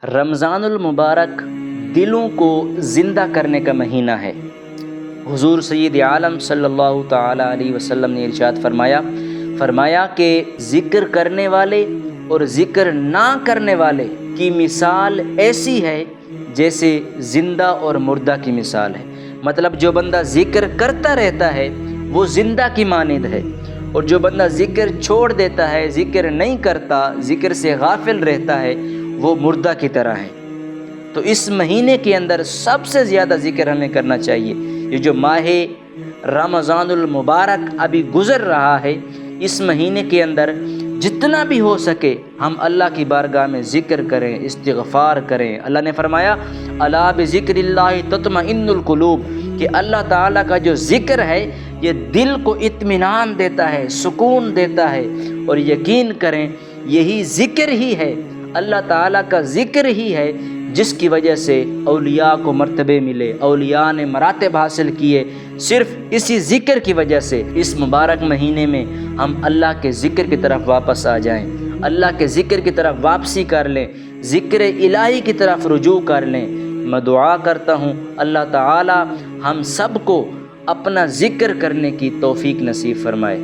رمضان المبارک دلوں کو زندہ کرنے کا مہینہ ہے۔ حضور سید عالم صلی اللہ تعالیٰ علیہ وسلم نے ارشاد فرمایا کہ ذکر کرنے والے اور ذکر نہ کرنے والے کی مثال ایسی ہے جیسے زندہ اور مردہ کی مثال ہے۔ مطلب جو بندہ ذکر کرتا رہتا ہے وہ زندہ کی مانند ہے، اور جو بندہ ذکر چھوڑ دیتا ہے، ذکر نہیں کرتا، ذکر سے غافل رہتا ہے، وہ مردہ کی طرح ہے۔ تو اس مہینے کے اندر سب سے زیادہ ذکر ہمیں کرنا چاہیے۔ یہ جو ماہ رمضان المبارک ابھی گزر رہا ہے، اس مہینے کے اندر جتنا بھی ہو سکے ہم اللہ کی بارگاہ میں ذکر کریں، استغفار کریں۔ اللہ نے فرمایا الا بذکر اللہ تطمئن القلوب، کہ اللہ تعالیٰ کا جو ذکر ہے یہ دل کو اطمینان دیتا ہے، سکون دیتا ہے۔ اور یقین کریں یہی ذکر ہی ہے، اللہ تعالیٰ کا ذکر ہی ہے جس کی وجہ سے اولیاء کو مرتبے ملے، اولیاء نے مراتب حاصل کیے، صرف اسی ذکر کی وجہ سے۔ اس مبارک مہینے میں ہم اللہ کے ذکر کی طرف واپس آ جائیں، اللہ کے ذکر کی طرف واپسی کر لیں، ذکر الہی کی طرف رجوع کر لیں۔ میں دعا کرتا ہوں اللہ تعالی ہم سب کو اپنا ذکر کرنے کی توفیق نصیب فرمائے۔